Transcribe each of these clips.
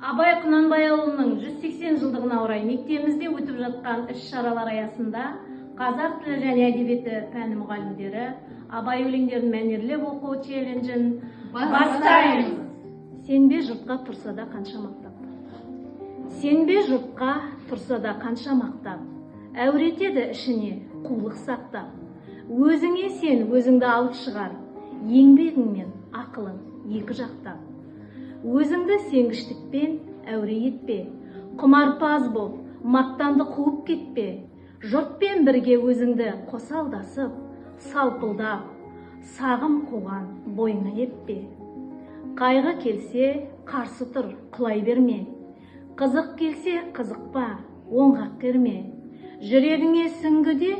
Абай Құнанбайұлының 180 жылдығына орай мектебімізде өтіп жатқан іс-шаралар аясында қазақ тілі және әдебиеті пәні мұғалімдері Абай өлеңдерін мәнерлеп оқу челленджін бастаймыз. Сенбе жұртқа тұрса да қанша мақтап. Сенбе жұртқа тұрса да қанша мақтап. Әуретеді ішіне қулық сақтап. Өзіңе сен өзіңді алып шығар. Еңбегің мен ақылың екі жақтап. Өзіңді сенгіштікпен әуре етпе. Құмарпаз бол, мақтанды қуып кетпе. Жұртпен бірге өзіңді қосалдасып, салпылдап, сағым қуған бойыңа еппе. Қайғы келсе, қарсы тұр, құлай берме. Қызық келсе, қызықпа, оңғақ керме. Жүрегіңе сүңгіде,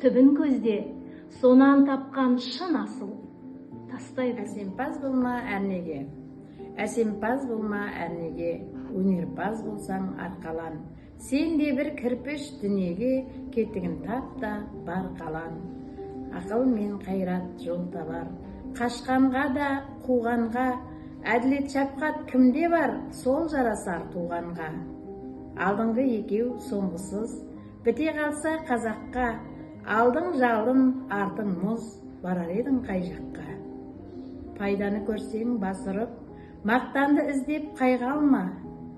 түбін көзде, сонан тапқан шын асыл тастай біл. Әсемпаз болма әрнеге, әсемпаз болма әрнеге, өнерпаз болсаң арқалан. Сен де бір кірпіш дүниеге, кетігін тап та бар қалан. Ақыл мен қайрат жол табар, қашқанға да қуғанға, әділет шапқат кімде бар, сол жарасар туғанға. Алдыңғы екеу соңғысыз, біте қалса қазаққа, алдың жалын, артың мұз, барар едің қай жаққа. Пайданы көрсең басырып, мақтанды іздеп қайғы алма,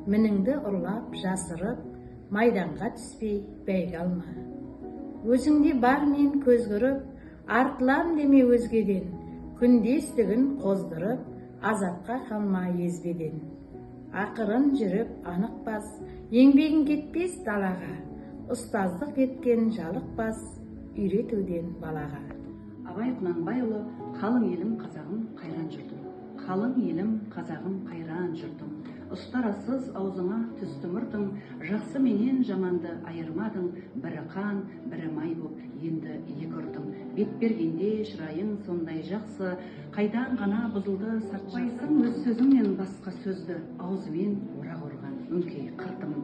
мініңді ұрлап жасырып, майданға түспей бәйге алма. Өзіңде бар мен көз көріп, артылам деме өзгеден, күндестігін қоздырып, азапқа қалма езбеден. Ақырын жүріп анық бас, еңбегін кетпес далаға, ұстаздық еткен жалық бас, үйретуден балаға. Абай Құнанбайұлы қалың елім қазағым қайран жұртым. Қалың елім қазағым қайран жұртым. Ұстарасыз аузыңа түстің ұртың, жақсы менен жаманды айырмадың, бірі қан, бірі май боп енді екі ұртың. Бет бергенде шырайың сондай жақсы, қайдан ғана бұзылды сартпайсың өз сөзіңнен басқа сөзді, аузымен орақ ұрған өңкей қыртым.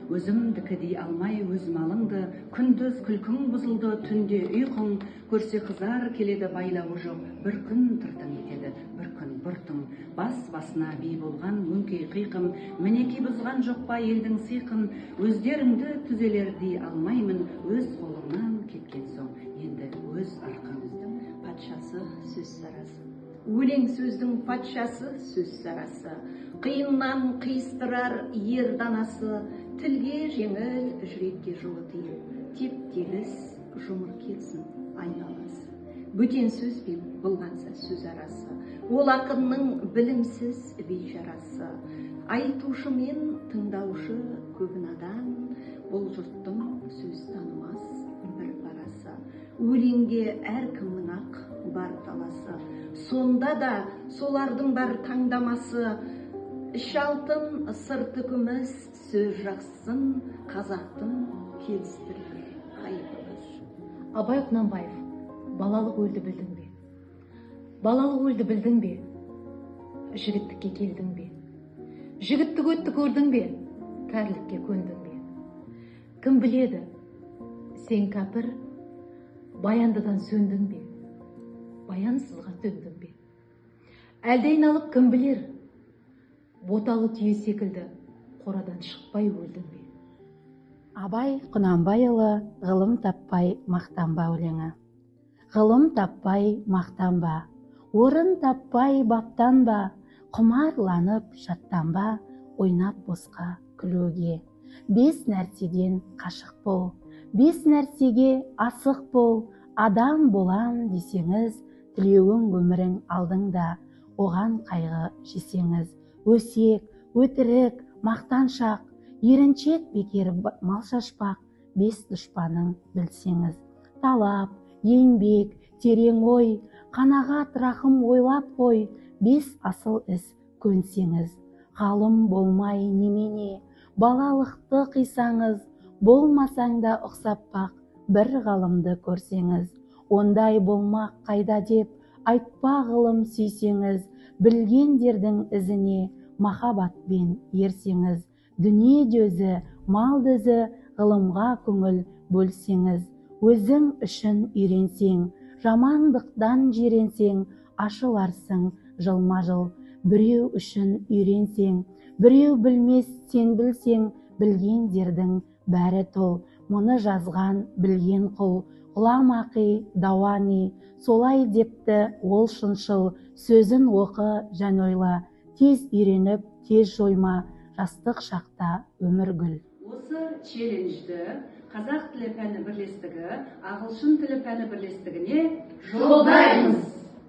Өзімдікі дей алмай өз малыңды, күндіз күлкің бұзылды, түнде ұйқың, көрсе қызар келеді байлауы жоқ, бір күн тыртың етеді, бір күн бұртың. Бас-басына би болған өңкей қиқым, мінеки бұзған жоқ па елдің сиқын, өздеріңді түзелер дей алмаймын, өз қолыңнан кеткен соң, енді өз арқаң. Патшасы сөз сарасы. Өлең сөздің патшасы сөз сарасы. Қиыннан қиыстырар ер данасы, тілге жеңіл, жүрекке жылы тиыл. Теп-тегіс жұмыр келсін айналасы. Бөтен сөзбен былғанса сөз арасы, ол ақынның білімсіз бейшарасы. Айтушы мен тыңдаушы көбін надан, бұл жұрттың сөз танымас бір парасы. Өлеңге әркімнің ақ бар таласы, сонда да солардың бар таңдамасы. Іш алтын, сырты күміс, сөз жақсын, қазақтың келістірге қайбылыр. Абай Құнанбаев, балалық өлді білдің бе? Балалық өлді білдің бе? Жігіттікке келдің бе? Жігіттік өтті көрдің бе? Кәрлікке көндің бе? Кім біледі, сен кәпір, баяндыдан сөндің бе? Баянсызға төндің бе? Әлде айналып кім білер? Боталы түйе секілді қорадан шықпай өлдің бе? Абай Құнанбайұлы ғылым таппай мақтанба өлеңі. Ғылым таппай мақтанба, орын таппай баптанба, құмарланып шаттанба, ойнап босқа күлуге. Бес нәрседен қашық бол, бес нәрсеге асық бол, адам болам десеңіз, тілеуің өмірің алдыңда, оған қайғы жесеңіз. Өсек, өтірік, мақтаншақ, еріншек бекер мал шашпақ, бес дұшпаның білсеңіз. Талап, еңбек, терең ой, қанағат рахым ойлап қой, бес асыл іс көнсеңіз. Ғалым болмай немене, балалықты қисаңыз, болмасаң да ұқсап бақ, бір ғалымды көрсеңіз. Ондай болмақ қайда деп, айтпа ғылым сүйсеңіз, білгендердің ізіне махаббатпен ерсеңіз. Дүние дөзі, мал дөзі, ғылымға көңіл бөлсеңіз. Өзің үшін үйренсең, жамандықтан жиренсең, ашыларсың жылма-жыл. Біреу үшін үйренсең, Біреу білмес, сен білсең, білгендердің бәрі тұл. Мұны жазған білген құл. Ғұлам Ақи Дауани солай депті ол шыншыл. Сөзін оқы, жан ойла, тез үйреніп, тез жойма, жастық шақта өмір гүл. Осы челленджді қазақ тілі пәні бірлестігі, ағылшын тілі пәні бірлестігіне жолдаймыз.